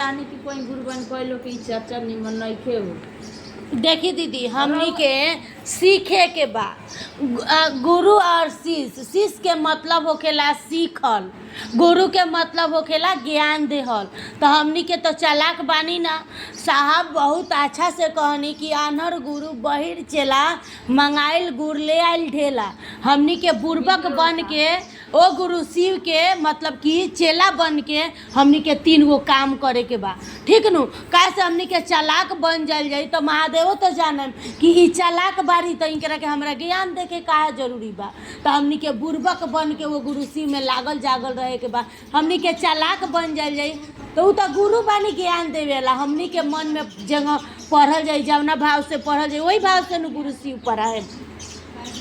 यानी कि कोई गुरु बन कोई लोग की चर्चा निमन नइखे हो। देखी दीदी, हमनी के सीखे के बा। गुरु और शिष्य, शिष्य के मतलब होखेला सीखल, गुरु के मतलब होखेला ज्ञान देहल। तो हमनी के तो चालाक बानी ना। साहब बहुत अच्छा से कहनी कि आन्हर गुरु बहिर चेला, मंगाइल गुड़ ले आइल ढेला। हमनी के बुर्बक बन के ओ गुरु शिव के मतलब कि चेला बन के हमनी के 3 गो काम करे के बा, ठीक नु। कैसे हमनी के चालाक बन जाइल जाई तो महादेव तो जानम कि ई चालाक बारी, तो इनकरा के हमरा ज्ञान दे के का जरूरी बा। तो हमनी के बुर्बक बन के वो गुरु शिव में लागल जागल रहे के बा। हमनी के चालाक बन जाइल जाई तो उ तो गुरु बानी ज्ञान देवेला। हमनी के मन में जगह पढ़ल जाई, जवना भाव से पढ़ल जाई वही भाव से नु गुरु शिव पढ़ाए।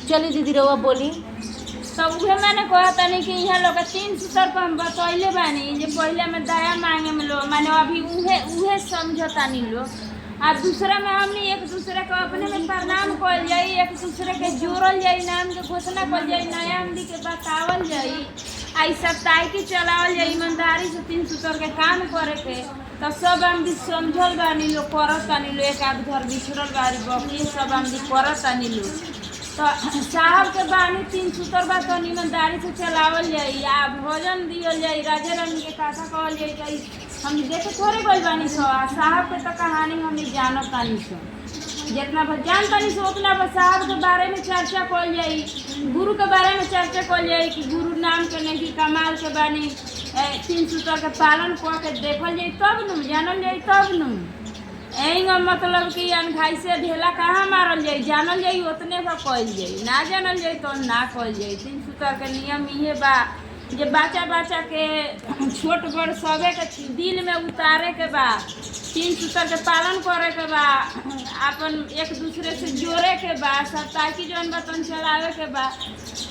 चली दीदी रउआ बोली। तो उहे मैंने कहा तनी कि यहाँ लोग 3 सूत्र पर हम बतैले बानी जे पहले में दया मांगे में लोग माने अभी उहे समझतानी लोग। आ दूसरा में हमने एक दूसरे को अपने में प्रणाम कल जाई, एक दूसरे के जोड़ल जाई, नाम के घोषणा कल जाई, नया हमनी के बतावल जाई, आई सप्ताह की चलावल जाई, ईमानदारी से 3 सूत्र के काम करे के। तो सब हम भी समझल बानी लोग, करत तानी लोग। एक आध घर बिछड़ल बारी बकरी सब हम भी करत तानी लोग। तो साहब के बानी 3 सूत्र बा तो ईमानदारी से चलावल जाई, आ भोजन दियल जाई, राजे रानी के कथा कहल जाई। हम देखे थोड़े गइल बानी सो, आ साहब के तो कहानी हम जानत तानी सो। जितना बस जान तानी सो उतना बस साहब के बारे में चर्चा कल जाई, गुरु के बारे में चर्चा कल जाई कि गुरु नाम के नहीं कमाल के बानी 3 सूत्र के पालन कर के देखल जाई, तब न जानल जाई, तब न एंगा मतलब कि अनघाई से ढेला कहाँ मारल जाई, जानल जाई उतने पर कल जाई, ना जानल जाई तो ना कल जाई। 3 सूत्र के नियम इहे बा जे बच्चा के छोट बड़ सबे के दिल में उतारे के बा, 3 सूत्र के पालन करे के बा, अपन एक दूसरे से जोड़े के बा, सप्ताही जौन बतन चलावे के बा।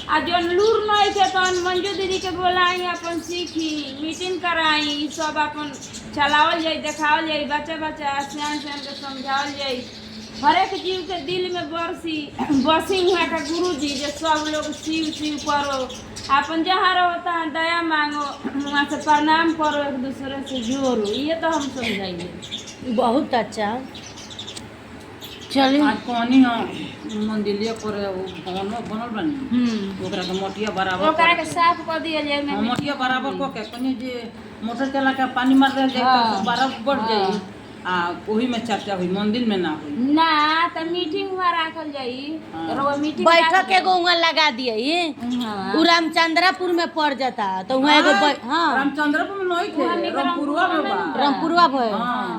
आ जौन लूर नहीं के तौन मंजू दीदी के बोलाई, अपन सीखी, मीटिंग कराई, सब अपन चलावल जाई, देखावल जाई, बच्चा सियान के समझावल जाई। हर एक जीव के दिल में बसी हुआ का गुरु जी जो सब लोग शिव करो, अपन जहाँ रहता है दया मांगो, वहाँ से प्रणाम करो, एक दूसरे से जोड़ो। ये तो हम समझाइए। बहुत अच्छा। चलिए आज कहनी हम मंदिलिया पर भवनो बनल बनी, ओकरा के मोटिया बराबर ओकरा के साफ कर दिया जाए में मोटिया बराबर को के कनी जे मोटर चला के पानी मार दे जाए तो बराबर बढ़ जाई, आ ओही में चर्चा हुई, मंदिर में ना हुई ना। तो मीटिंग हुआ राखल जाई, रो मीटिंग बैठक एगो वहाँ लगा दिए। उ रामचंद्रपुर में पड़ जाता तो वहाँ एगो रामचंद्रपुर में नहीं थे, रामपुरवा में बा, रामपुरवा भय।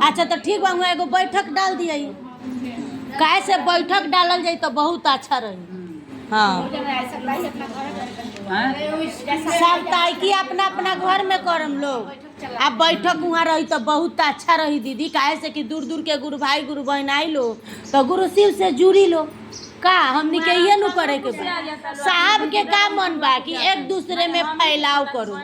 अच्छा तो ठीक बा, वहाँ एगो बैठक डाल दिए। काहे से बैठक डालल जाई तो बहुत अच्छा रही। हाँ, साप्ताहिकी अपना अपना घर में करम लोग, अब बैठक वहाँ रही तो बहुत अच्छा रही दीदी। काहे से कि दूर दूर के गुरु भाई गुरु बहन आई लो तो गुरु शिव से जुड़ी लो का। हमनी के ये नु करे के बा। साहब के का मन बा कि एक दूसरे में फैलाव करो।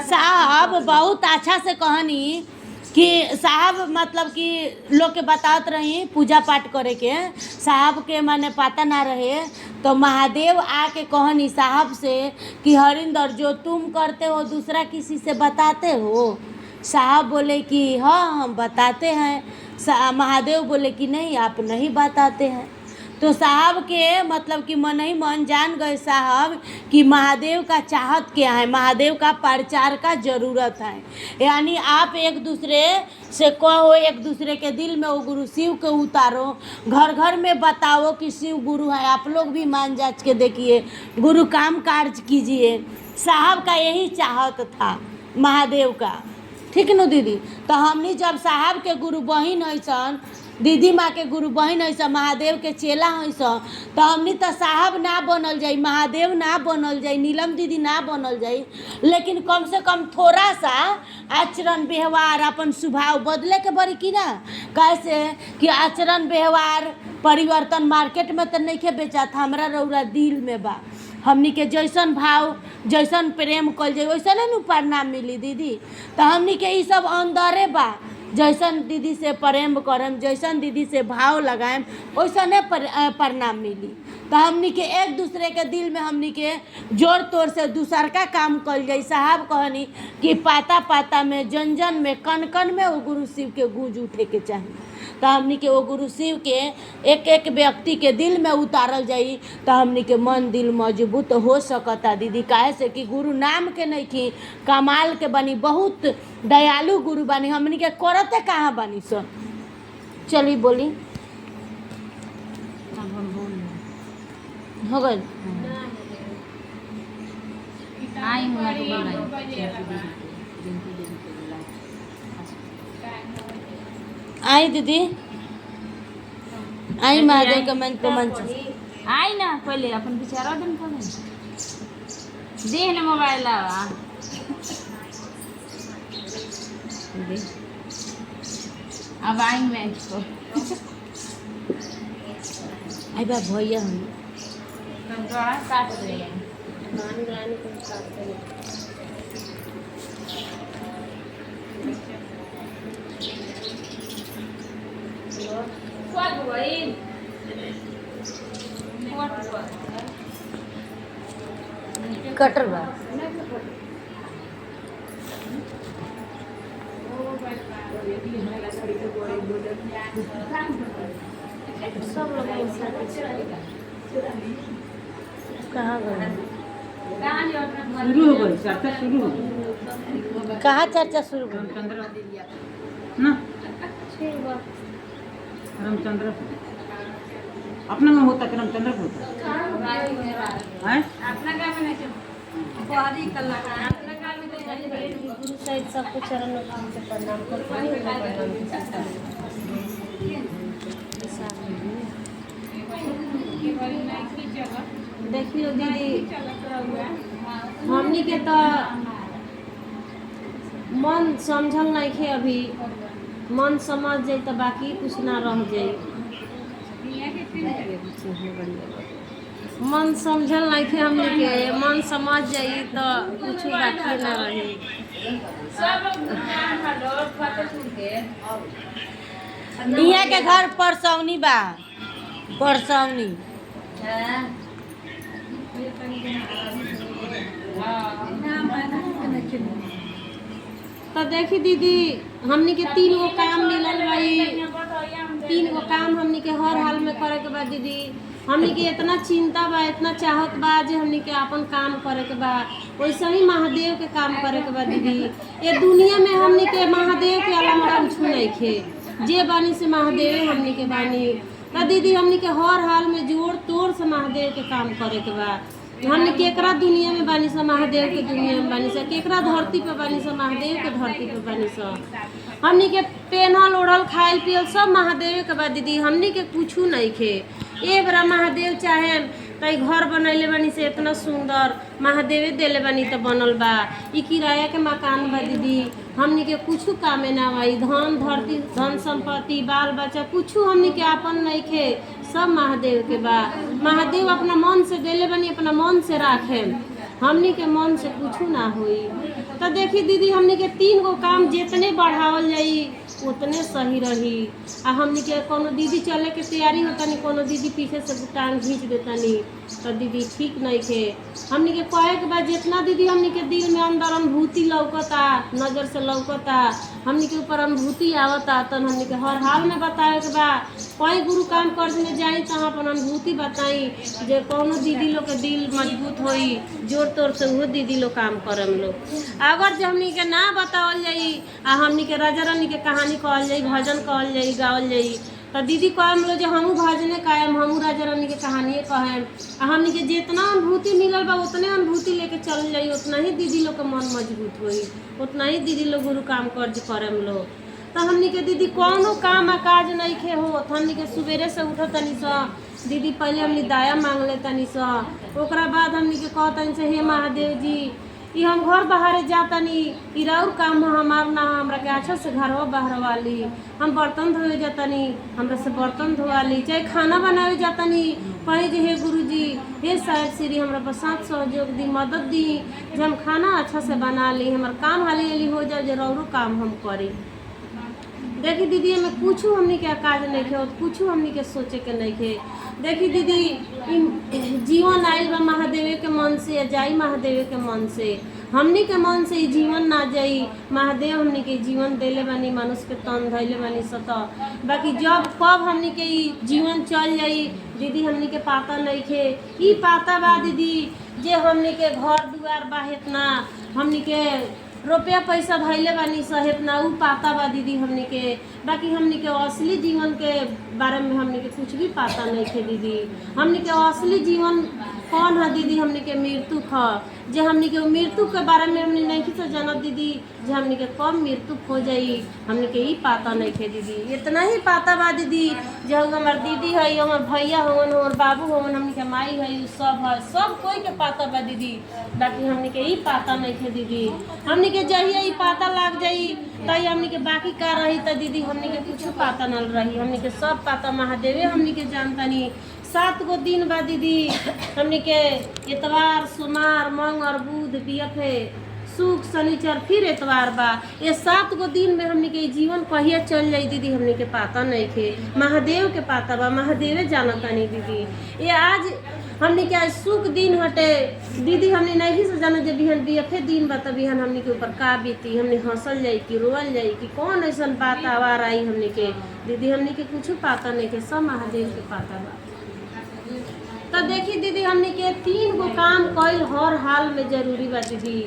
साहब बहुत अच्छा से कहनी कि साहब मतलब कि लोग के बतावत रही पूजा पाठ करे के, साहब के माने पता ना रहे तो महादेव आके कहनी साहब से कि हरिंदर जो तुम करते हो दूसरा किसी से बताते हो। साहब बोले कि हाँ हम बताते हैं। महादेव बोले कि नहीं आप नहीं बताते हैं। तो साहब के मतलब कि मन ही मन जान गए साहब कि महादेव का चाहत क्या है, महादेव का प्रचार का ज़रूरत है। यानी आप एक दूसरे से कहो, एक दूसरे के दिल में वो गुरु शिव को उतारो, घर घर में बताओ कि शिव गुरु है। आप लोग भी मान जांच के देखिए, गुरु काम कार्य कीजिए। साहब का यही चाहत था महादेव का, ठीक न दीदी। तो हमनी जब साहब के गुरु बहिन ऐसन, दीदी माँ के गुरु बहन ऐसा, महादेव के चेला ऐसा, तो हमनी तो साहब ना बनल जाई, महादेव ना बनल जाई, नीलम दीदी ना बनल जाई, लेकिन कम से कम थोड़ा सा आचरण व्यवहार अपन स्वभाव बदले के बड़ी की ना। कैसे कि आचरण व्यवहार परिवर्तन मार्केट में तो नहीं के बेचा था, हमारा रौरा दिल में बा। हमनी के जैसन भाव जैसन प्रेम कल जाए वैसा नहीं परिणाम मिली दीदी। तो हमनी के ये सब अंदरे बा, जैसन दीदी से प्रेम करम, जैसन दीदी से भाव लगाएम, वैसने परिणाम मिली। तो हमनी के एक दूसरे के दिल में हमनी के जोर तोड़ से दूसर का काम कल जाई। साहब कहनी कि पाता पाता में, जन जन में, कन कन में वो गुरु शिव के गूंज उठे के चाहिए। तो हमनी के वो गुरु शिव के एक एक व्यक्ति के दिल में उतारल जाई तो हमनी के मन दिल मजबूत हो सकता दीदी। काहे से कि गुरु नाम के नहीं थी, कमाल के बनी, बहुत दयालु गुरु बनी, हमनी के करते कहाँ बनी सो। चली बोली हो गई। आई दीदी आई महादेव के मंच पे मंच आई ना पहले अपन विचारा दिन कर दे ना मोबाइल आवा अब आई मैच को आई बा भैया हम काट दे कटर बा सब लोग कहाँ गए? शुरू हो गई चर्चा, शुरू हो गई। कहाँ चर्चा शुरू हो गई? ना रामचंद्र अपना में होता कि रामचंद्र को होता है? अपना काम में नहीं बाहरी कलाकार अपना काम में तो गुरु साहिब सबको चरण में से प्रणाम देखियो दीदी, हमनी के तो मन समझल नहीं खे, अभी मन समझ जाए तो बाकी कुछ ना रह जाए। मन समझल नहीं खे हमनी के, मन समझ जाई तो कुछ बाकी ना रही। इहाँ के घर परसौनी बा, परसौनी तो देखी दीदी, हमनी के 3 गो काम मिलल भाई, 3 गो काम हमनी के हर हाल में करे के बा दीदी। हमनी के इतना चिंता बा, इतना चाहत बा जे हमनी के अपन काम करे के बा, वैसे ही महादेव के काम करे के बा दीदी। ये दुनिया में हमनी के महादेव के अलावा कुछ नहीं खे, जे बानी से महादेव हमनी के बानी। तो दीदी हमनी के हर हाल में जोर तोड़ से महादेव के काम करे के बा। हमने केकरा दुनिया में बानी सा, महादेव के दुनिया में बानी सा, केकरा धरती पे बानी सा, महादेव के धरती पे बानी सा। हमनी के पेनहल ओढ़ल खायल पियल सब महादेव के बा दीदी। हमनी के कुछ नहीं खे। एक बार महादेव चाहे तो घर बनैले बानी से इतना सुंदर, महादेवे देले बानी तो बनल बा। ई किराया के मकान बा दीदी। हमनी के कुछ कामे ना आई, धन धरती धन संपत्ति बाल बच्चा कुछ हमनी के आपन नहीं खे, सब महादेव के बा। महादेव अपना मन से देले बनी, अपना मन से राखे, हमनी के मन से कुछ ना होई। तो देखी दीदी, हमनी के 3 गो काम जितने बढ़ावल जाई उतने सही रही। आ हमनी के कोनो दीदी चले के तैयारी होता नहीं, कोनो दीदी पीछे से टांग खींच देता नहीं, तो दीदी ठीक नहीं थे। हमनी के कहे के बाद जितना दीदी हमनी के दिल में अंदर अनुभूति लौकता, नजर से लौकता, हमनी के ऊपर अनुभूति आवता, तो हमनी के हर हाल में बताए के बा। कोई गुरु काम कर में जाई तो अपन अनुभूति बताई, जे कोनो दीदी लोग के दिल मजबूत होई, जोर तोड़ से वो दीदी लोग काम करम लोग। अगर जो हमनी के ना बतावल जाई, आ हमनी के राजा रानी के कहानी कहल जाई, भजन कहल जाई, गावल जाई, तो दीदी कहम लो जो हमू भजने कायम, हमू राजा रानी के कहानी कहेम। आ हमनी के जितना अनुभूति मिलल बा उतने अनुभूति लेके चल जाई, उतना ही दीदी लोग के मन मजबूत होई, उतना ही दीदी लोग गुरु काम कर्ज करम लोग। तो हमनी के दीदी कोनो काम काज नहीं खे हो। हमनी के सुबेरे से उठो तनी सा दीदी, पहले हमनी दाया मांग ले तनी सा, ओकरा बाद हमनी के कह तनी से हे महादेव जी, ई हम घर बाहर जातनी, ई राउर काम हमार ना, हमरा के अच्छा से घरवा बाहर वाली, हम बर्तन धोए जातनी, हमरा से बर्तन धोवाली, चाहे खाना बनावे जातनी, कहे जे हे गुरुजी, हे साहिब श्री, हमरा पर साथ सहयोग दी, मदद दी, जे हम खाना अच्छा से बना ली, हमार काम हाली हाली हो जाए, जे राउरो काम हम करी। देखी दीदी हमें कुछ हमनी के काज नहीं खे, कुछ हमनी के सोचे के नहीं खे। देखी दीदी जीवन आयल बा महादेव के मन से, जाई महादेव के मन से, हमनी के मन से जीवन ना जाई। महादेव हमनी के जीवन देले बानी, मनुष्य के तन धैले बानी सतह, बाकी जब कब हमनी के जीवन चल जाई दीदी हमनी के पाता नहीं खे। ई पाता बा दीदी जे हमनी के घर दुआर बा इतना, हमनी के रुपया पैसा धैले बानी सहेत ना, ऊ पाता बा दीदी हमनी के। बाकी हमनी के असली जीवन के बारे में हमनी के कुछ भी पाता नहीं थे दीदी। हमनी के असली जीवन कौन है दीदी? हमनी के मृत्यु ख, जे हमनी के मृत्यु के बारे में हमनी नहीं तो जानत दीदी, जे हमनी के कब मृत्यु हो जाई हमनी के ही पाता नहीं थे दीदी। इतना ही पाता बा दीदी जे हमार दीदी है, हमार भैया हवन, हमार बाबू हवन, हमनी के माई है, सब है, सब कोई के पाता बा दीदी। बाकी हमनी के ही पाता नहीं थे दीदी। हमनी के जहिया ही पाता लाग जाई तही हमनी के बाकी का रही त दीदी हमनी के कुछ पाता न रही। हमनी के सब पाता महादेवे हमनी के जानतानी। 7 गो दिन बा दीदी हमनी के, इतवार, सोमवार, मंगल, बुध, बियफे, सुख, शनिचर, फिर एतवार बा। ये 7 गो दिन में हमनी के जीवन कहिया चल जाई दीदी हमनी के पाता नहीं थे। महादेव के पाता बा, महादेवे जानतानी दीदी। ये आज हमनी के आज सुख दिन हटे दीदी, हमने नहीं से जाना जब बिहान बियफे दिन बा त बिहान हमनी के ऊपर का बीती, हमने हंसल जाई कि रोअल जाई कि कौन ऐसा बात आवार आई हमनी के दीदी। हमनी के कुछ पाता नहीं के, सब महादेव के पाता बा। तो देखी दीदी हमनी के 3 गो काम कईल हर हाल में जरूरी बा दीदी।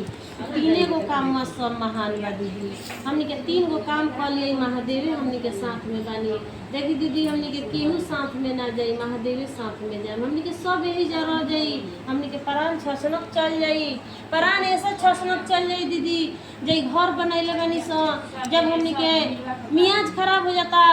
3 गो काम में सब महान बा दीदी। हमनी के 3 गो काम कर लिए महादेवे हमनी के साथ में बानी। देखी दीदी हमनी के केहू साथ में ना जाई, महादेवे साथ में जाए। हमनी के सब यही जगह जाई, हमनी के प्राण छसनक चल जाई, प्राण ऐसा छसनक चल जाई दीदी। जई घर बनैले बानी स, जब हमनी के मियाज खराब हो जाता,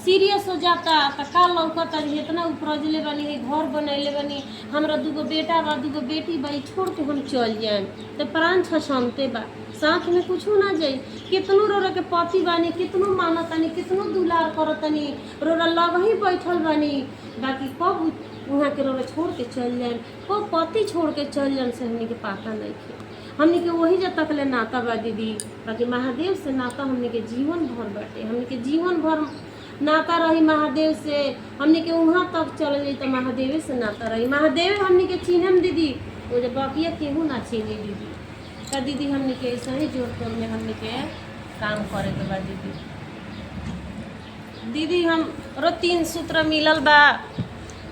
सीरियस हो जाता तो का लौकता इतना उपरजले बानी है, घर बनैले बानी, हमरा 2 गो बेटा बा, 2 गो बेटी बा, छोड़ के हम चल जाए तो प्राण छसनते बा, साथ में कुछ ना जाई। कितनो रोरा के पति बानी, कितनो मानतानी, कितनो दुलार करतानी, रोरा लग ही बैठल बानी। बाकी कब वहाँ के रोरा छोड़ के चल जाए, कब पति छोड़ के चल जाए से हमनी के पाता नहीं थे। हमनी के वही जब तक ले नाता बा दीदी। बाकी महादेव से नाता हमनी के जीवन भर बाटे, हमनी के जीवन भर नाता रही महादेव से। हमनी के वहाँ तक चल जाई तो महादेवे से नाता रही। महादेव हमनी के चिन्हम दीदी, वो जब बाकिया केहू ना चिन्ही दीदी। तो दीदी हमनी के ऐसा ही जोड़ तोड़ में हमनी के काम करे के बा दीदी। दीदी हम रो 3 सूत्र मिलल बा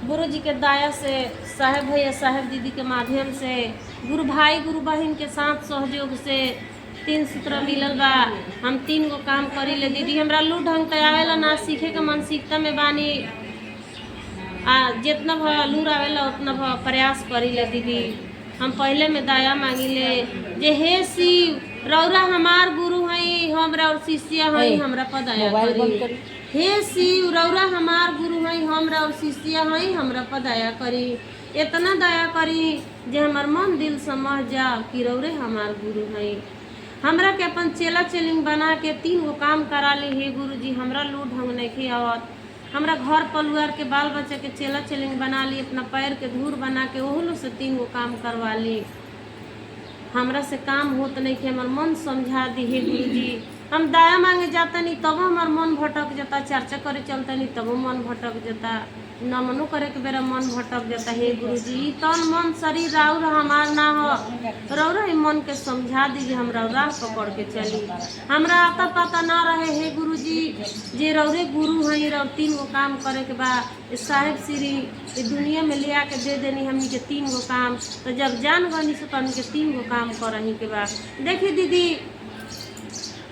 गुरु जी के दया से, साहेब भैया साहेब दीदी के माध्यम से, गुरु भाई गुरु बहन के साथ सहयोग से 3 सूत्र मिलल बा। हम 3 गो काम करी ले दीदी। हमरा लू ढंग त आवेला ना, सीखे के मानसिकता में बानी। जितना लूर आवेला उतना प्रयास करी ले दीदी। हम पहले में दया मांगी ले जे हे शिव रौरा हमार गुरु हई, हमरा और शिष्य हई, हमरा पर दया करी। हे शिव रौरा हमार गुरु हई, हमरा और शिष्य हई, हमरा पर दया करी। इतना दया करी जे हमार मन दिल समझ जा कि रौरे हमार गुरु हई। हमरा के अपन चेला चेलिंग बना के 3 गो काम करा ली। हे गुरु जी हमरा लू ढंग नहीं आवत, हमरा घर परिवार के बाल बच्चे के चेला चेलिंग बना ली, अपना पैर के धूर बना के ओहलो से 3 गो काम करवा ली। हमरा से काम होत नहीं कि हमार मन समझा दी। हे गुरु जी हम दया मांगे जाता नहीं तब हमार मन भटक जाता, चर्चा करे चलता नहीं तब मन भटक जाता, नमनो करे के बेरा मन भटक जाता। हे गुरु जी तन मन शरीर राउर हमार ना हो, रौरा ही मन के समझा दीजिए, हमरा राह पकड़ के चली। हमरा आता पता ना रहे हे गुरु जी जे रौरे गुरु हैं, रौ 3 गो काम करे के बा। साहेब श्री ये दुनिया में ले आके दे देनी हमनी के 3 गो काम। तो जब जान गनी से हमनी के 3 गो काम करही के बा। देखी दीदी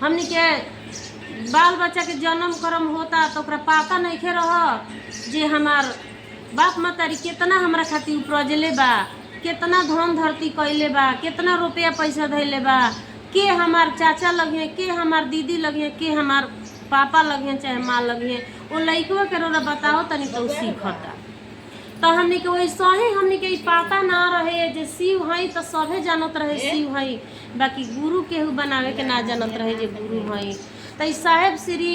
हमनी के बाल बच्चा के जन्म कर्म होता तो ओकरा पाता नहीं खे रह जे हमार बाप मतारी कितना हमरा खातिर उपरजले बा, कितना धन धरती कैले बा, कितना रुपया पैसा धैले बा, के हमार चाचा लगे, के हमार दीदी लगे, के हमार पापा लगे चाहे माँ लगे। वो लइकवा के रोरा बताओ तनी तो सीखता। तो हमनी के वैसा ही हमनी के पाता ना रहे जे शिव हई तो सभे जानत रहे शिव हई, बाकी गुरु केहू बनावे के ना जानत रहे जे गुरु हई। तो साहेब श्री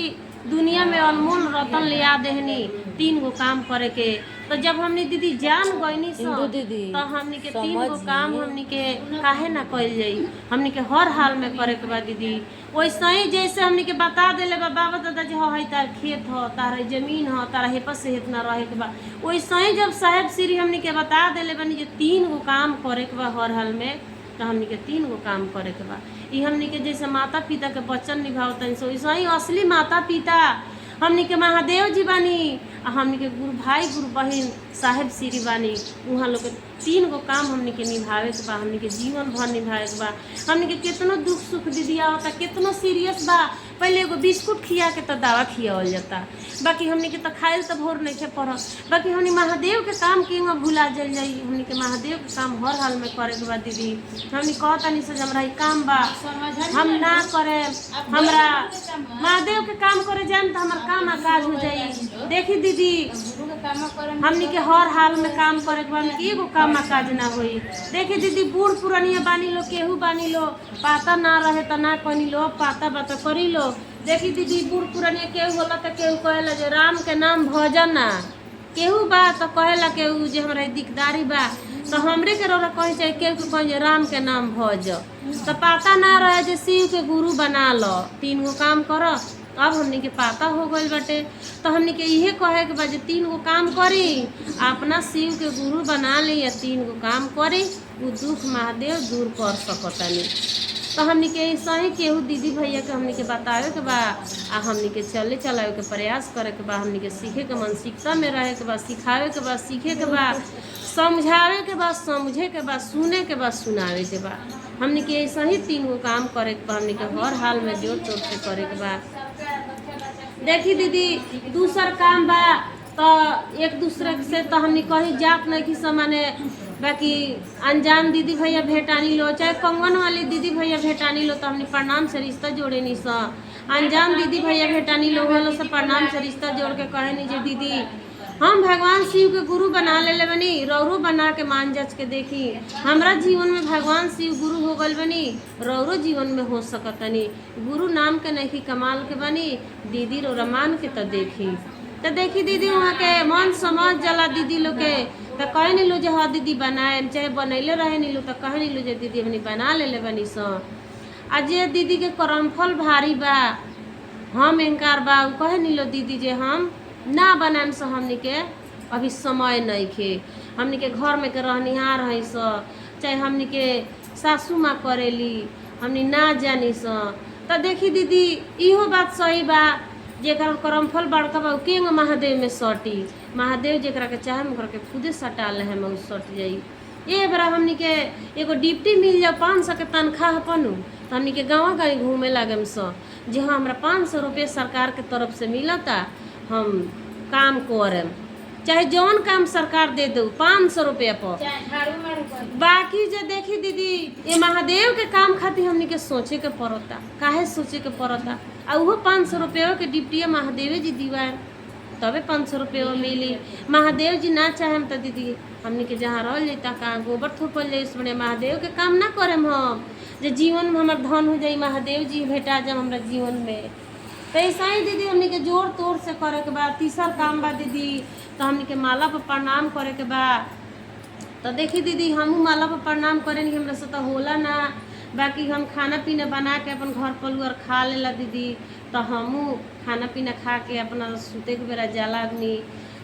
दुनिया में अनमोल रतन लिया देहनी 3 गो काम करे के। तो जब हमने दीदी जान गईनी इंदु दीदी, तो हमने के 3 गो समझिए। काम हमने के काहे ना कइल जाई, हमने के हर हाल में करे के बा दीदी। वैसे ही जैसे हमने के बता देले बा बाबा दादा जी हो है तार खेत हो, तार जमीन हो, तार हेपस से इतना रहे के बा, वैसे ही जब साहेब श्री हमने के बता देले बनी जो 3 गो काम करे के बा हर हाल में, तो हमने के 3 गो काम करे के बा। ई हमने के जैसे माता पिता के वचन निभावतन सो वैसे ही असली माता पिता हमने के महादेव जी बानी, आ हमने के गुरु भाई गुरु बहन साहेब श्री बानी। वहाँ लोग के 3 गो काम हमने के निभावे के बा, हमने के जीवन भर निभावे के बा। हमने के कितनो दुख सुख दीदी आवता, कितनो सीरियस बा, पहले एगो बिस्कुट खिया के तो दवा खियावल जाता, बाकी हमने के तो खाइल तो भोर नहीं के पड़ल, बाकी हमने महादेव के काम के भुला जल जाई। हमने के महादेव के काम हर हाल में करे के बा दीदी। हमने कहता नहीं से हमरा ई काम बा हम ना करे, हमरा महादेव के काम करे जाए तो हमार काम आकाज हो जाई। देखी दीदी हमने के हर हाल में काम करे के बा, हमने के एगो काम आकाज ना होई। देखी दीदी बूढ़ पुरानिया बानी लो, केहू बानी लो, पाता ना रहे तो ना कनी लो, पाता बात करी लो। देखी दीदी बूढ़ पुरानिया केहू होला तो केहू कहेला जे राम के नाम भजन ना, केहू बा तो कहेला केहू जे हमरा दिकदारी बा, तो हमरे के रोरा कहे चाहे केहू कहे जे राम के नाम भज। तो पाता ना रहे जे शिव के गुरु बना लो, 3 गो काम करो। अब हमने के पाता हो गई बाटे, तो हमने के इहे कहे के बा जे 3 गो काम करी, अपना शिव के गुरु बना ली या 3 गो काम करी, वो दुख महादेव दूर कर सकतनी। तो हमने के सही केहू दीदी भैया के हमने के बतावे के बा, आ हमने के चले चलावे के प्रयास करे के बा, हमने के सीखे के मानसिकता में रहे के बा, सिखावे के बा, सीखे के बा, समझावे के बा, समझे के बा, सुने के बा, सुनावे के बा। हमने के ऐसा ही 3 गो काम करे के बा, हमने के हर हाल में जोर तोड़ से करे के बा। देखी दीदी दूसर काम बा तो एक दूसरे से तो हमने कहीं जात नहीं कि समाने, बाकी अनजान दीदी भैया भेटानी लो, चाहे कंगन वाली दीदी भैया भेटानी लो, तो हमने प्रणाम से रिश्ता जोड़े नहीं सा। अनजान दीदी भैया भेटानी लो वालों से प्रणाम से रिश्ता जोड़ के कहे नहीं जे दीदी हम भगवान शिव के गुरु बना ले बनी, रौरो बना के मान जच के देखी, हमरा जीवन में भगवान शिव गुरु हो गल बनी, रौरो जीवन में हो सकतनी। गुरु नाम के नहीं कमाल के बनी, दीदी रो रमान के तो देखी। तो देखी दीदी वहाँ के मन समझ जला दीदी लोग के, तो कहे नहीं लो जे हाँ दीदी बनाए, चाहे बनैले रहे नहीं लो तो कहे नहीं लो जे दीदी हमने बना ले बनी स। आ जे दीदी के करमफल भारी बा, हम एंकार बा, कहे नहीं लो दीदी जे हम ना बनाएम से हमने के अभी समय नहीं खे, हमने के घर में के रहनिहार है स, चाहे हमने के सासू माँ करेली, हमने ना जानी स। तो देखी दीदी इहो बात सही बा, जेकर करमफल बड़का बा केंग महादेव में सटी, महादेव जेकरा के चाहे ओकरा के खुदे सटा ले है में सट जाई। ए बरा हमनी के एगो डिप्टी मिल जाओ 500 के तनख्वाह पनु, तो हमनी के गाँव गाँव घूमे लागम स जे हाँ हमरा 500 रुपये सरकार के तरफ से मिलता, हम काम करम, चाहे जौन काम सरकार दे दो 500 रुपया पर। बाकी जे देखी दीदी ये महादेव के काम खातिर हमनी के सोचे के पड़ता, काहे सोचे के पड़ता, आ उहो 500 रुपया के डिप्टी महादेव जी दीवार तबे 500 रुपया मिली। महादेव जी ना चाहेम तो दीदी हमनी के जहाँ रह जाता कहाँ गोबर थोपल जाए, इस बड़े महादेव के काम ना करेम हम, जे जीवन में हमार धन हो जाई, महादेव जी भेटा जाए हमारा जीवन में। तो ऐसा ही दीदी हमनी के जोर तोड़ से करे के बा। तीसर काम बा दीदी तो हमनी के माला पर प्रणाम करे के बा। तो देखी दीदी हमहू माला पर प्रणाम करें, हमरा से तो होला ना, बाकी हम खाना पीना बना के अपन घर परिवार खा लेला दीदी, तो हमहू खाना पीना खा के अपना सुते के बेरा जाला आदमी,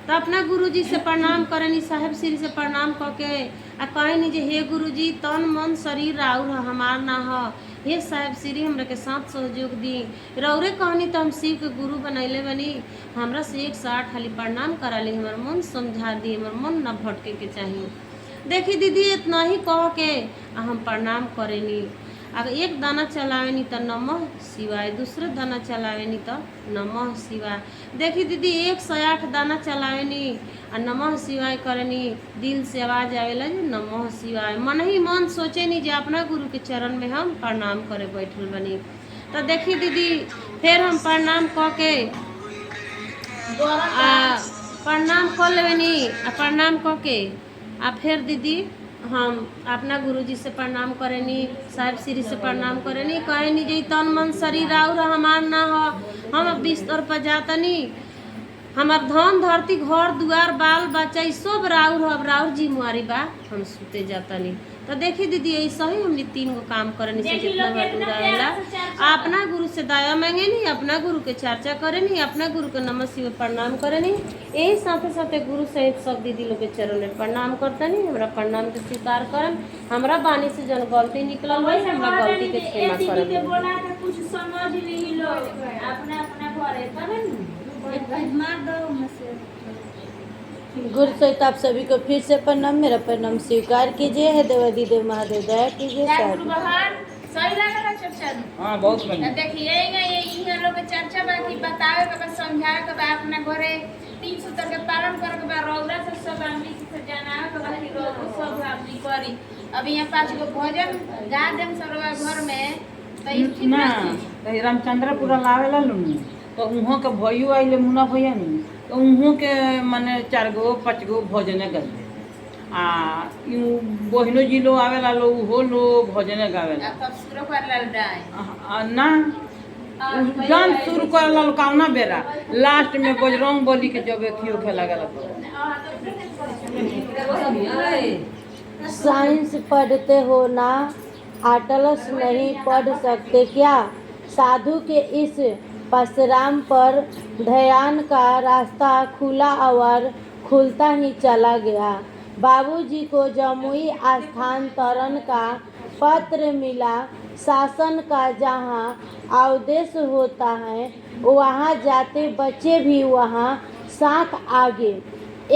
तो अपना गुरुजी से प्रणाम करनी, साहेब श्री से प्रणाम करके आ कहनी जे हे गुरुजी तन मन शरीर राउर हमार ना हो, हे साहेब श्री हमरा के साथ सहयोग दी, रौरे कहनी तो हम शिव के गुरु बनैले बनी, हमरा से 108 हाली प्रणाम करा ली, हमार मन समझा दी, हमार मन ना भटके के चाहिए। देखी दीदी इतना ही कह के हम प्रणाम करेनी। अगर एक दाना चलावेनी तो नमः शिवाय, दूसरे दाना चलावेनी तो नमः शिवाय। देखी दीदी 108 दाना चलावेनी आ नमः शिवाय करेनी, दिल से आवाज आवेला जे नमः शिवाय, मन ही मन सोचे नहीं जे अपना गुरु के चरण में हम प्रणाम करे बैठल बनी। तो देखी दीदी फिर हम प्रणाम कह के प्रणाम कर लेनी, प्रणाम कह के आ फिर दीदी हम अपना गुरुजी से प्रणाम करेनी, साहेब श्री से प्रणाम करेनी, कहनी जे तन मन शरीर और हमार ना हो, हम बिस्तर पर जातनी हमार धन धरती घर दुआर बाल बच्चा ई सब राउर अब राउर जिम्मेवारी बा हम सुते जाता नहीं तो देखी दीदी ऐसा ही हमने 3 गो काम करनी से कितना बटूरा रहेला अपना गुरु से दया मांगे नहीं अपना गुरु के चर्चा करे नहीं अपना गुरु के नमः शिव प्रणाम करे नहीं यही साथे साथे गुरु सहित सब दीदी लोग के चरण में प्रणाम करता नहीं हमरा प्रणाम के स्वीकार करम हमरा बानी से जन गलती निकलल भाई हमरा गलती के क्षमा दीदी के करम बोला के कुछ समझ ली लोग अपना अपना घरे तने मार दो गुरु सहित आप सभी को फिर से प्रणाम। मेरा प्रणाम स्वीकार कीजिए। है देवादी देव महादेव दया कीजिए। गुरु बहार सही लागल चर्चा हाँ बहुत बढ़िया। देखिए ये लोग के चर्चा बा कि बतावे के बा समझावे के बा अपना घरे 3 सूत्र के पालन करे के बा रौला से सब आदमी से जाना के बा कि रोज सब आदमी करी। अभी यहाँ 5 गो भोजन गा देम सरवा घर में तो ई ठीक ना ना तो रामचंद्रपुरा लावेला लुनी तो उहों के भइयो आइले मुना भैया नी तो उहों के माने 4 गो 5 गो भोजने गए आ यू बहिनो जी लो आवेला लो उहो लो भोजने गावेला तब शुरू कर लाल डाय ना जान शुरू करला लो कावना बेरा लास्ट में बजरंग बली के जब एथियो खेला गेला साइंस पढ़ते हो ना आटलस नहीं पढ़ सकते क्या। साधु के इस परशुराम पर ध्यान का रास्ता खुला और खुलता ही चला गया। बाबूजी को जमुई स्थानांतरण का पत्र मिला। शासन का जहाँ आदेश होता है वहाँ जाते बच्चे भी वहाँ साथ आगे।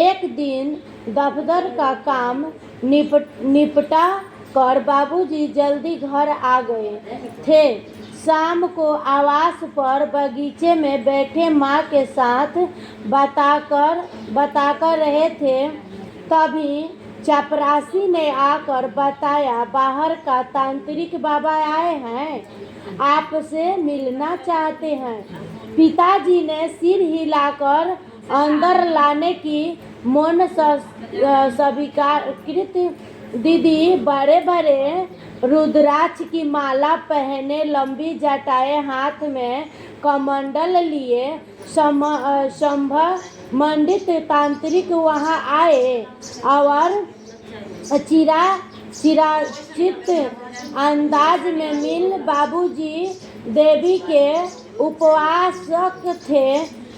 एक दिन दफ्तर का काम निपटा कर बाबूजी जल्दी घर आ गए थे। शाम को आवास पर बगीचे में बैठे माँ के साथ बताकर रहे थे। तभी चपरासी ने आकर बताया बाहर का तांत्रिक बाबा आए हैं, आपसे मिलना चाहते हैं। पिताजी ने सिर हिलाकर अंदर लाने की मन स्वीकृत। दीदी बड़े बड़े रुद्राक्ष की माला पहने लंबी जटाएं हाथ में कमंडल लिए शंभ मंडित तांत्रिक वहां आए और चिराचित अंदाज में मिल। बाबूजी देवी के उपवासक थे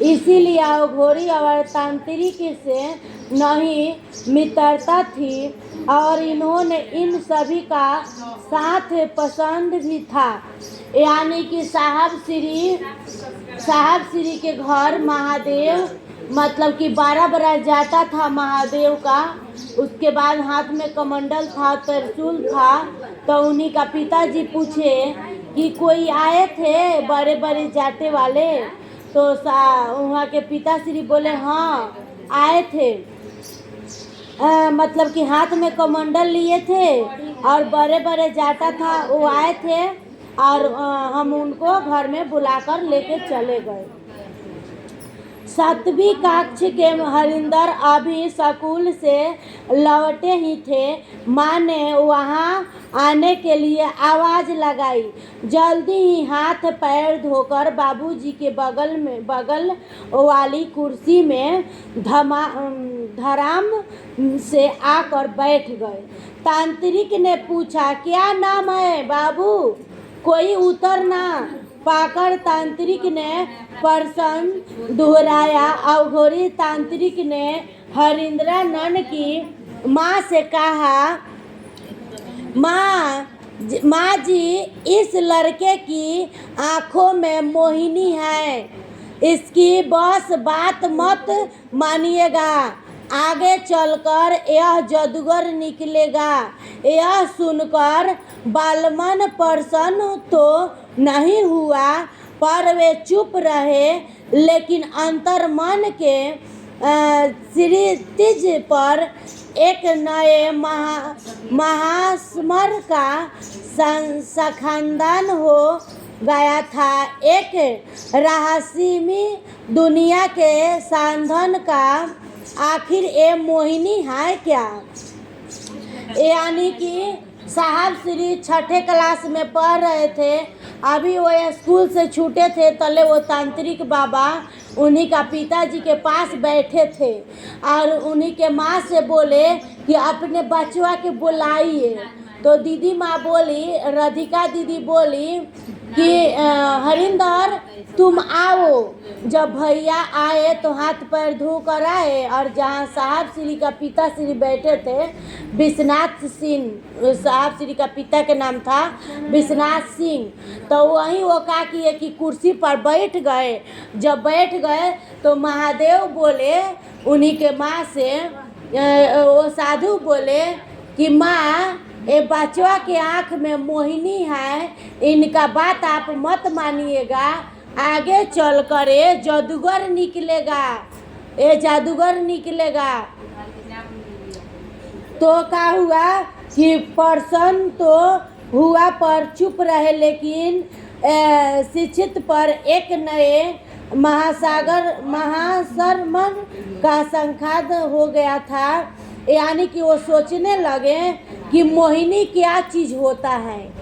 इसीलिए अघोरी और तांत्रिक से नहीं मित्रता थी और इन्होंने इन सभी का साथ पसंद भी था। यानी कि साहब श्री के घर महादेव मतलब कि 12 बरस जाता था महादेव का। उसके बाद हाथ में कमंडल था, त्रिशूल था। तो उन्हीं का पिताजी पूछे कि कोई आए थे बड़े बड़े जाते वाले। तो वहाँ के पिताश्री बोले हाँ आए थे। मतलब कि हाथ में कमंडल लिए थे और बड़े बड़े जाता था वो आए थे और हम उनको घर में बुलाकर लेके चले गए। 7वीं कक्षा के हरिंदर अभी स्कूल से लौटे ही थे। माँ ने वहाँ आने के लिए आवाज़ लगाई। जल्दी ही हाथ पैर धोकर बाबूजी के बगल वाली कुर्सी में धड़ाम से आकर बैठ गए। तांत्रिक ने पूछा क्या नाम है बाबू। कोई उत्तर ना पाकर तांत्रिक ने प्रश्न दोहराया। अघोरी तांत्रिक ने हरिंद्रा नन की माँ से कहा माँ जी इस लड़के की आँखों में मोहिनी है, इसकी बस बात मत मानिएगा, आगे चलकर यह जादूगर निकलेगा। यह सुनकर बालमन प्रसन्न तो नहीं हुआ पर वे चुप रहे, लेकिन अंतर्मन के क्षितिज पर एक नए महास्मर का संखांदन हो गया था। एक रहस्यमय दुनिया के साधन का आखिर ये मोहिनी है क्या। यानी कि साहब श्री छठे क्लास में पढ़ रहे थे। अभी वो स्कूल से छूटे थे तले वो तांत्रिक बाबा उन्हीं का पिताजी के पास बैठे थे और उन्हीं के माँ से बोले कि अपने बचवा के बुलाइए। तो दीदी माँ बोली, राधिका दीदी बोली कि हरिंदर तुम आओ। जब भैया आए तो हाथ पैर धो कर आए और जहाँ साहब श्री का पिता श्री बैठे थे विश्वनाथ सिंह, साहब श्री का पिता के नाम था विश्वनाथ सिंह, तो वहीं वो क्या किए कि कुर्सी पर बैठ गए। जब बैठ गए तो महादेव बोले उन्हीं के माँ से, वो साधु बोले कि माँ ये बचवा के आँख में मोहिनी है, इनका बात आप मत मानिएगा, आगे चल कर ये जादूगर निकलेगा, ये जादूगर निकलेगा। तो क्या हुआ कि पर्सन तो हुआ पर चुप रहे, लेकिन शिक्षित पर एक नए महाशरमन का संखाद हो गया था। यानी कि वो सोचने लगे कि मोहिनी क्या चीज़ होता है,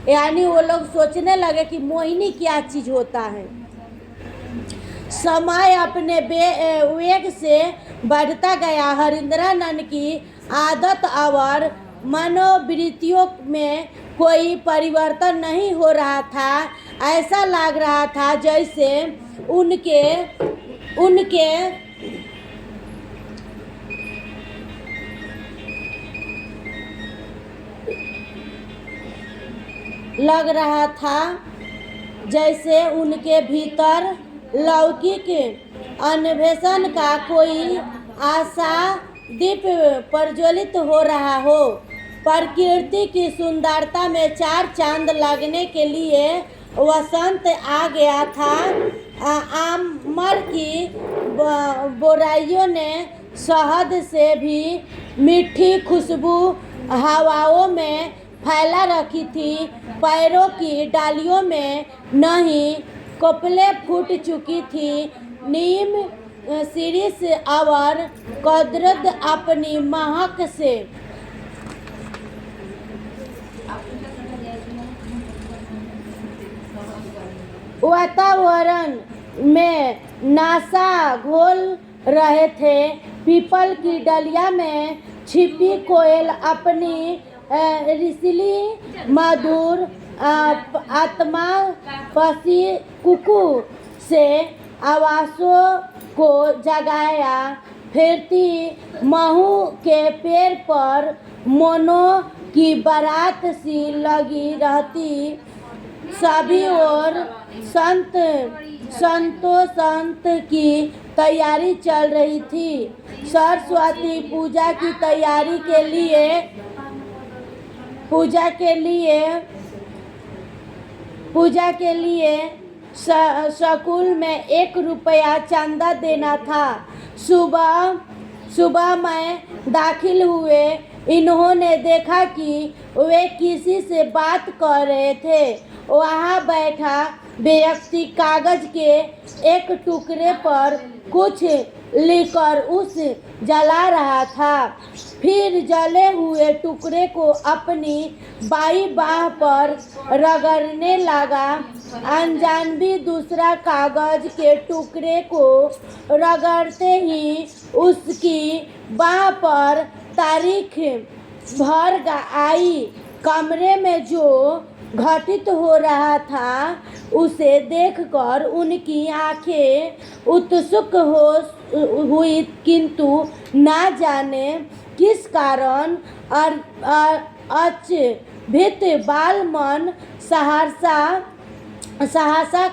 यानी वो लोग सोचने लगे कि मोहिनी क्या चीज़ होता है। समय अपने वेग से बढ़ता गया। हरिंद्रानंद की आदत और मनोवृत्तियों में कोई परिवर्तन नहीं हो रहा था। ऐसा लग रहा था जैसे उनके भीतर लौकिक अन्वेषण का कोई आशा दीप प्रज्वलित हो रहा हो। प्रकृति की सुंदरता में चार चांद लगने के लिए वसंत आ गया था। आमर की बोराइयों ने शहद से भी मीठी खुशबू हवाओं में फैला रखी थी। पैरों की डालियों में नई कपलें फूट चुकी थी। नीम शीर्ष और कदरत अपनी महक से वातावरण में नासा घोल रहे थे। पीपल की डलिया में छिपी कोयल अपनी रिसली मधुर आत्मा पसी कुकू से आवाज़ों को जगाया। फिरती महू के पेड़ पर मोनो की बारात सी लगी रहती। सभी और संत की तैयारी चल रही थी। सरस्वती पूजा की तैयारी के लिए स्कूल में 1 रुपया चंदा देना था। सुबह में दाखिल हुए। इन्होंने देखा कि वे किसी से बात कर रहे थे। वहाँ बैठा व्यक्ति कागज के एक टुकड़े पर कुछ लिखकर उस जला रहा था। फिर जले हुए टुकड़े को अपनी बाईं बाह पर रगड़ने लगा। अनजानवी दूसरा कागज के टुकड़े को रगड़ते ही उसकी बाह पर तारीख भर आई। कमरे में जो घटित हो रहा था उसे देखकर उनकी आंखें उत्सुक हुई, किंतु ना जाने किस कारण अचंभित बालमन सहसा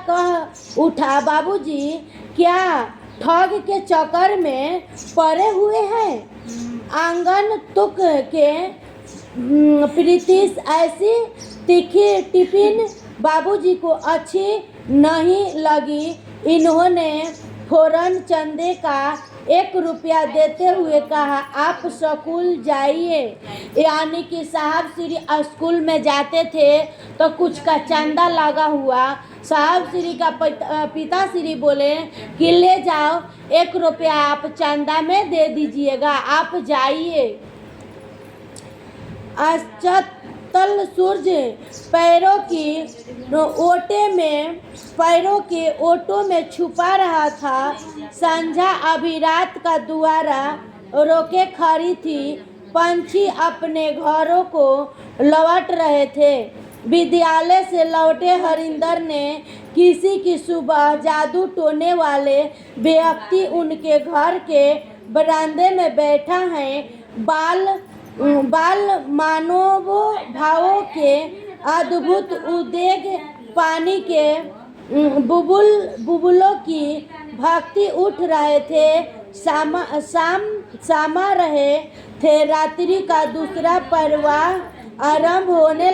कह उठा, बाबूजी क्या ठग के चक्कर में पड़े हुए हैं? आंगन तुक के प्रीतिश ऐसी तीखी टिफिन बाबूजी को अच्छी नहीं लगी। इन्होंने फौरन चंदे का 1 रुपया देते हुए कहा, आप स्कूल जाइए। यानी कि साहब श्री स्कूल में जाते थे तो कुछ का चंदा लगा हुआ। साहब श्री का पिता श्री बोले कि ले जाओ, 1 रुपया आप चंदा में दे दीजिएगा, आप जाइए। उत्तल सूर्य पैरों के ओटों में छुपा रहा था। संध्या अभी रात का दुआरा रोके खड़ी थी। पंछी अपने घरों को लौट रहे थे। विद्यालय से लौटे हरिंदर ने किसी की सुबह जादू टोने वाले व्यक्ति उनके घर के बरामदे में बैठा है। बाल मानव भावों के अद्भुत उद्वेग पानी के बुलबुलों की भक्ति उठ रहे थे। सामा रहे थे। रात्रि का दूसरा प्रवाह आरंभ होने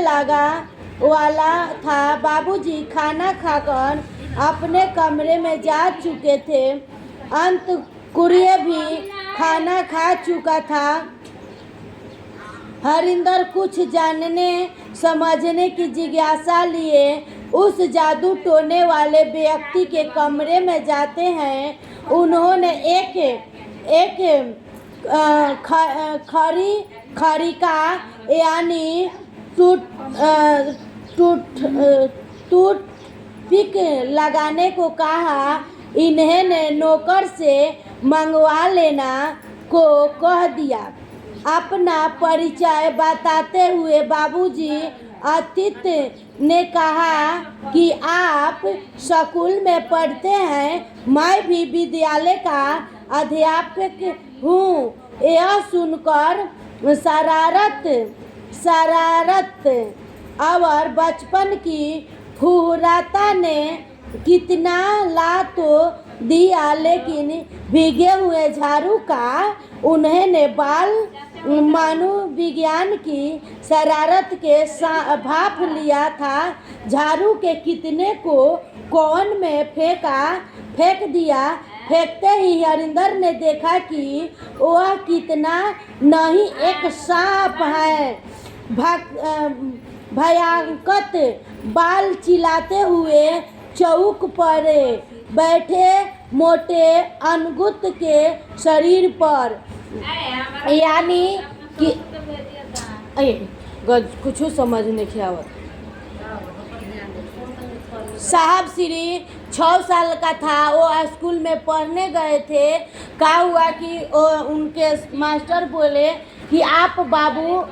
वाला था। बाबूजी खाना खाकर अपने कमरे में जा चुके थे। अंतकुरिया भी खाना खा चुका था। हरिंदर कुछ जानने समझने की जिज्ञासा लिए उस जादू टोने वाले व्यक्ति के कमरे में जाते हैं। उन्होंने एक खरीका यानी टूथपिक लगाने को कहा। इन्हें नौकर से मंगवा लेना को कह दिया। अपना परिचय बताते हुए बाबूजी अतिथि ने कहा कि आप स्कूल में पढ़ते हैं। मैं भी विद्यालय का अध्यापक हूँ। यह सुनकर शरारत और बचपन की फुहराता ने कितना ला तो दिया, लेकिन भीगे हुए झाड़ू का उन्होंने बाल मनोविज्ञान की शरारत के भाप लिया था। झाड़ू के कितने को कौन में फेंक दिया। फेंकते ही हरिंदर ने देखा कि वह कितना नहीं एक सांप है। भयंकर बाल चिल्लाते हुए चौक पर बैठे मोटे अनगुत के शरीर पर, यानी कि कुछ समझ नहीं आवत। साहब श्री 6 साल का था। वो स्कूल में पढ़ने गए थे। क्या हुआ कि उनके मास्टर बोले कि आप बाबू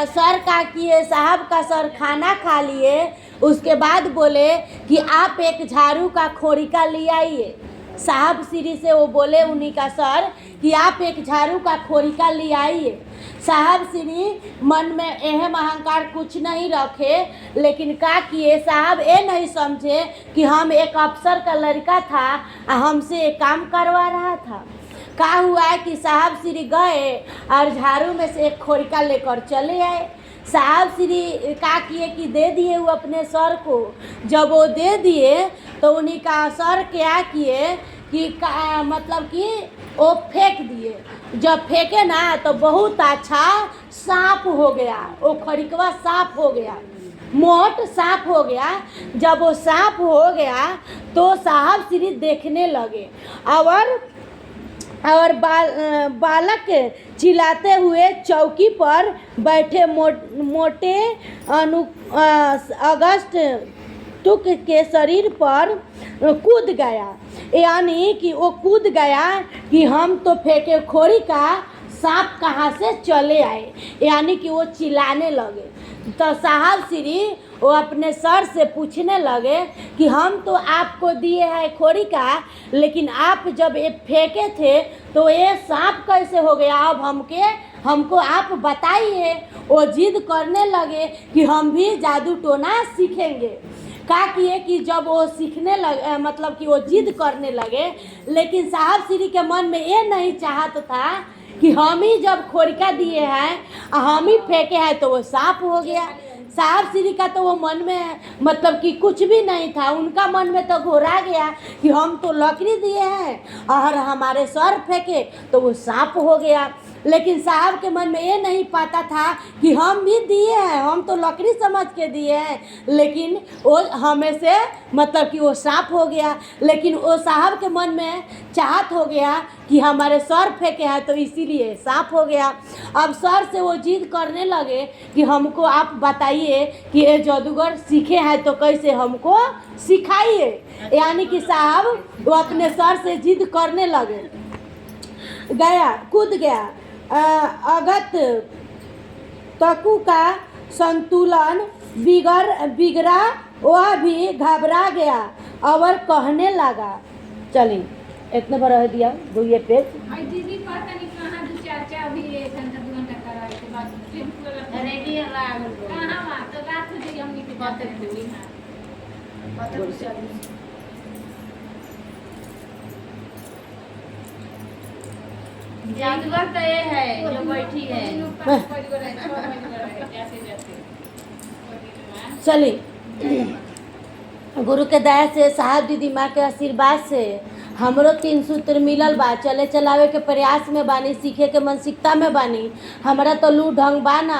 सर का किए, साहब का सर खाना खा लिए। उसके बाद बोले कि आप एक झाड़ू का खोरिका ले आइए। साहब श्री से वो बोले उन्हीं का सर कि आप एक झाड़ू का खोरिका ले आइए। साहब श्री मन में अहम अहंकार कुछ नहीं रखे, लेकिन क्या किए, साहब ये नहीं समझे कि हम एक अफसर का लड़का था, हमसे एक काम करवा रहा था। क्या हुआ कि साहब श्री गए और झाड़ू में से एक खोरिका लेकर चले आए। साहब श्री क्या किए कि दे दिए वो अपने सर को। जब वो दे दिए तो उन्हीं का सर क्या किए कि मतलब कि वो फेंक दिए। जब फेंके ना तो बहुत अच्छा सांप हो गया। वो खड़िकवा सांप हो गया, मोट सांप हो गया। जब वो सांप हो गया तो साहब श्री देखने लगे और बालक चिल्लाते हुए चौकी पर बैठे मोटे अगस्त तुक के शरीर पर कूद गया। यानी कि वो कूद गया कि हम तो फेंके खोरी का सांप कहाँ से चले आए। यानी कि वो चिल्लाने लगे। तो साहब श्री वो अपने सर से पूछने लगे कि हम तो आपको दिए हैं खोरी का, लेकिन आप जब ये फेंके थे तो ये सांप कैसे हो गया। अब हमको आप बताइए। वो जिद करने लगे कि हम भी जादू टोना सीखेंगे। क्या किए कि जब वो सीखने लगे, मतलब कि वो जिद करने लगे, लेकिन साहब श्री के मन में ये नहीं चाहता था कि हम ही जब खोरिका दिए हैं, हम ही फेंके हैं तो वो सांप हो गया। साहब श्री का तो वो मन में मतलब कि कुछ भी नहीं था। उनका मन में तो घोरा गया कि हम तो लकड़ी दिए हैं और हमारे सर फेंके तो वो सांप हो गया। लेकिन साहब के मन में ये नहीं पता था कि हम भी दिए हैं, हम तो लकड़ी समझ के दिए हैं, लेकिन वो हमें से मतलब कि वो सांप हो गया। लेकिन वो साहब के मन में चाहत हो गया कि हमारे सर फेंके हैं तो इसीलिए सांप हो गया। अब सर से वो जिद करने लगे कि हमको आप बताइए कि ये जादूगर सीखे हैं तो कैसे हमको सिखाइए। यानी कि साहब वो अपने सर से जिद करने लगे, गया कूद गया। अगत तकु का संतुलन बिगड़ा, वह भी घबरा गया और कहने लगा, चलिए इतने बड़ा है दिया दो ये पेज। दीदी पता नहीं कहाँ दो चाचा अभी 1 घंटा 2 घंटा कराए के बाद रेडी है कहाँ वहाँ तो रात में जी हमनी के बात करते हुई जादूगर तो ये है जो बैठी है। चलिए गुरु के दया से साहब दीदी माँ के आशीर्वाद से हमरो 3 सूत्र मिलल बा। चले चलावे के प्रयास में बानी, सीखे के मानसिकता में बानी। हमारा तो लू ढंग बाना,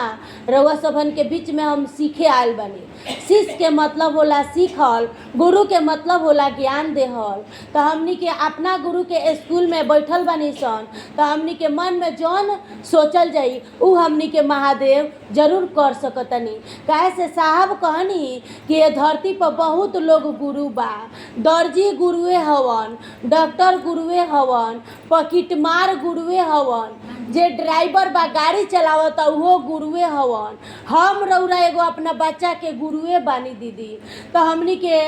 रउआ सबन के बीच में हम सीखे आयल बानी। शिष्य के मतलब होला सीखल, गुरु के मतलब होला ज्ञान देहल। तो हमनी के अपना गुरु के स्कूल में बैठल बानी सन, तो हमनी के मन में जौन सोचल जाई उ हमनी के महादेव जरूर कर सकतनी। काहे से साहब कहनी कि ये धरती पर बहुत लोग गुरु बा। दर्जी गुरुए हवन, डॉक्टर गुरुए हवन, पकिटमार गुरुए हवन, जे ड्राइवर बा गाड़ी चलावता उहो गुरुए हवन। हम रउरा एगो अपना बच्चा के गुरुए बानी दीदी। तो हमनी के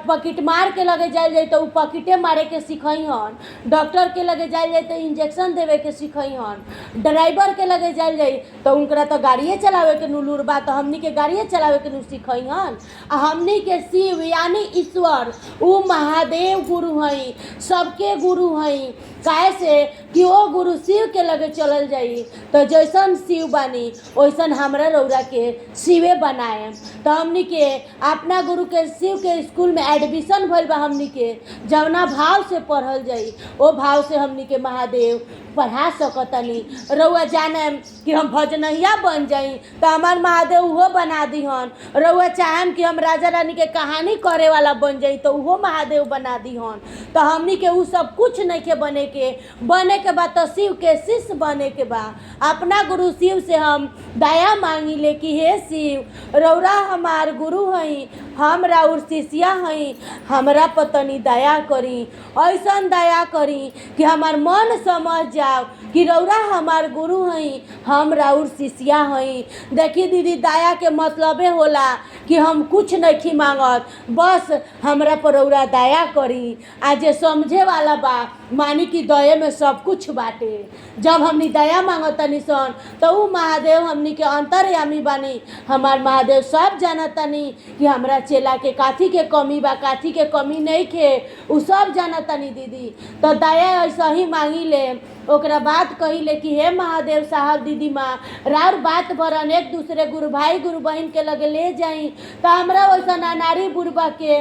पकिट मार के लगे जाए जाए तो उ पकिटे मारे के सिखई हन, डॉक्टर के लगे जाए जाए तो इंजेक्शन देवे के सिखई हन, ड्राइवर के लगे जाए जाए तो उनकरा तो गाड़िए चलावे के नुलूर बा, तो हमनी के गाड़िए चलावे के नु सिखई हन। आ हमनी के शिव यानी ईश्वर उ महादेव गुरु हई, सबके गुरु हई। काहे से कि वो गुरु शिव के लगे चलल जाई तो जैसन शिव बानी वैसन हमरा रउरा के शिवे बनाए। तो हमनी के अपना गुरु के शिव के स्कूल में एडमिशन भइल बा। हमनी के जवना भाव से पढ़ल जाई वो भाव से हमनी के महादेव पढ़ा सकतनी। रउआ जाने कि हम भजनहिया बन जाई तो हमार महादेव उहो बना दीहन। रउआ चाहम कि हम राजा रानी के कहानी करे वाला बन जाई तो उहो महादेव बना दीहन। तो हमनी के उ सब कुछ नहीं के बने के बा तो शिव के शिष्य बने के बा। अपना गुरु शिव से हम दया मांगी ले कि हे शिव रउरा हमार गुरु हई, हम राउर शिष्या हई, हमरा पतनी दया करी, ऐसन दया करी कि हमार मन समझ जाओ कि रउरा हमार गुरु हई, हम राउर शिष्या हई। देखी दीदी दया के मतलबे होला कि हम कुछ नहीं मांगत, बस हमरा पर रउरा दया करी। आ जे समझे वाला बा मानी कि दया में सब कुछ बाटे। जब हमनी दया मांगतनी सन तो उ महादेव हमनी के अंतर्यामी बानी। हमार महादेव सब जानतनी कि हमरा चेला के काथी के कमी बा, काथी के कमी नहीं खे, उ सब जानतनी दीदी। तो दया ऐसा ही मांगी ले। ओकरा बात कहिले कि हे महादेव साहब दीदी माँ राउर बात पर अनेक दूसरे गुरु भाई गुरु बहन के लगे ले जाई तो हमरा वैसा नारी बुढ़बा के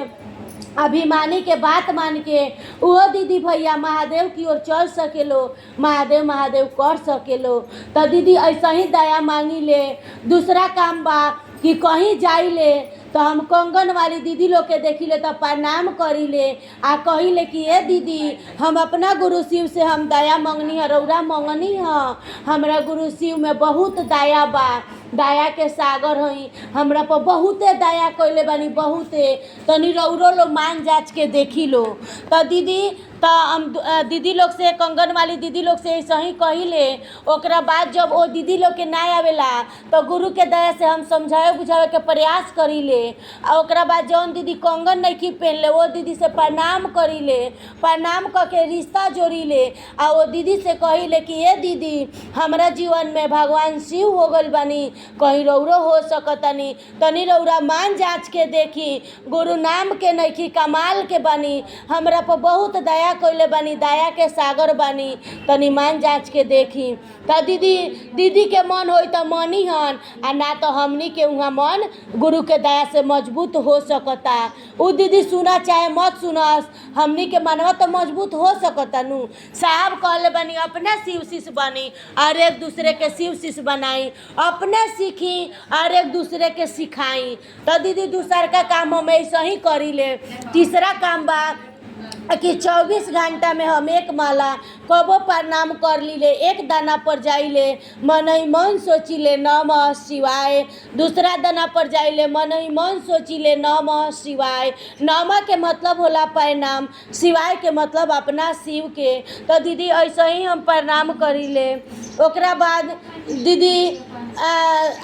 अभिमानी के बात मान के वो दीदी भैया महादेव की ओर चल सकेलो, महादेव महादेव कर सकेलो। तो दीदी ऐसा ही दया मांगी ले। दूसरा काम बा कि कहीं जाई ले तो हम कंगन वाली दीदी लोग के देखी ले तो प्रणाम करी ले आ कही ले कि ये दीदी हम अपना गुरु शिव से हम दया मंगनी है, रउरा मंगनी है। हमरा गुरु शिव में बहुत दया बा, दया के सागर हई, हमरा पर बहुते दया कइले बानी, बहुते। तनी रउरो लोग मान जांच के देखी लो। तो दीदी तो हम दीदी लोग से कंगन वाली दीदी लोग से ऐसा ही कहिले। ओकरा बाद जब वो दीदी लोग के ना आवेला तो गुरु के दया से हम समझावे बुझावे के प्रयास करी ले। आ ओकरा बाद जौन दीदी कंगन नहीं पहन ले वो दीदी से प्रणाम करी ले, प्रणाम करके रिश्ता जोड़ी ले। आ वो दीदी से कही ले कि ये दीदी हमारा जीवन में भगवान शिव हो गल बानी, कहीं रउरो हो सकतनी, तनी रउरा मान जांच के देखी। गुरु नाम के नहीं कमाल के बानी, हमरा पर बहुत दया दया कइले बानी, दया के सागर बानी, तनी मान जांच के देखी। तो दीदी के मन होई तो मनी हन, आ ना तो हमनी के उहाँ मन गुरु के दया से मजबूत हो सकता। उ दीदी सुना चाहे मत सुनस, हमनी के मनवा तो मजबूत हो सकता नु। साहब कहले बानी अपने शिव शिष्य बनी और एक दूसरे के शिव शिष्य बनाई, अपने सीखी और एक दूसरे के सिखाई। तो दीदी दूसर का काम हम ऐसा ही करी ले। तीसरा काम बा कि 24 घंटा में हम एक माला कबो प्रणाम कर ली ले, एक दाना पर जाइले मन ही मन सोची ले नमः शिवाय। दूसरा दाना पर जाइले मन ही मन सोची ले नमः शिवाय। नमः के मतलब होला प्रणाम, शिवाय के मतलब अपना शिव के। तो दीदी ऐसा ही हम प्रणाम करी ले। ओकरा बाद दीदी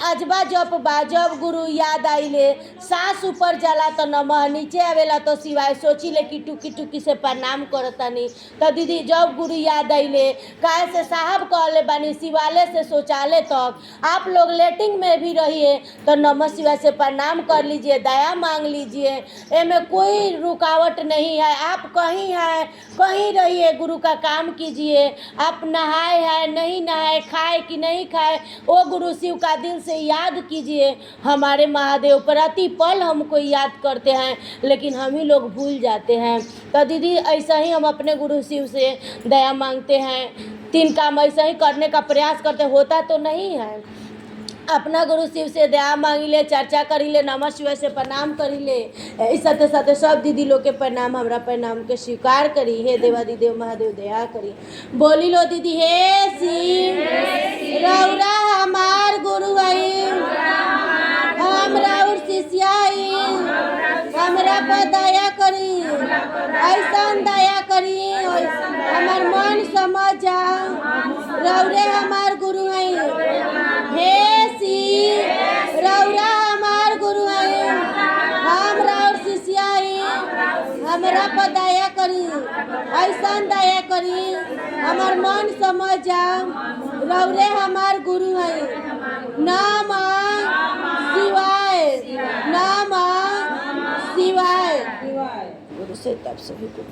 अजबा जप बा, जब गुरु याद आइले सांस ऊपर जाला तो नमः, नीचे आवेला तो शिवाय। सोची ले कि टुकी टुकी से प्रणाम करतानी। तो दीदी जब गुरु याद आइले, काहे से साहब कहले बानी शिवालय से शौचालय तक आप लोग लेटिंग में भी रहिए तो नमः शिवाय से प्रणाम कर लीजिए, दया मांग लीजिए। एमे कोई रुकावट नहीं है। आप कहीं है कहीं रहिए, गुरु का काम कीजिए। आप नहाए है नहीं नहाए, खाए कि नहीं खाए, वो गुरु शिव का दिल से याद कीजिए। हमारे महादेव प्रति पल हमको याद करते हैं, लेकिन हम ही लोग भूल जाते हैं। तो दीदी ऐसा ही हम अपने गुरु शिव से दया मांगते हैं। 3 काम ऐसा ही करने का प्रयास करते, होता तो नहीं है। अपना गुरु शिव से दया मांगी ले, चर्चा करी ले, नमः शिवाय से प्रणाम करी ले। इस साथे साथे सब दीदी लोग के प्रणाम, हमरा प्रणाम के स्वीकार करी। हे देवादि देव महादेव दया करी। बोली लो दीदी हे शिव रौरा हमार गुरु आई, हम राउर शिष्या आई, हमरा पर दया करी, ऐसा दया करी हमार मन समझ जा। रौरे हमार गुरु आई, हे शिव रौरा हमार गुरु आई, हम राउर शिष्या आई, हमरा पर दया करी, ऐसा दया करी हमार मन समझ जा। रौरे हमार गुरु आई। नमः शिवाय, नमः शिवाय। गुरु से तब सभी को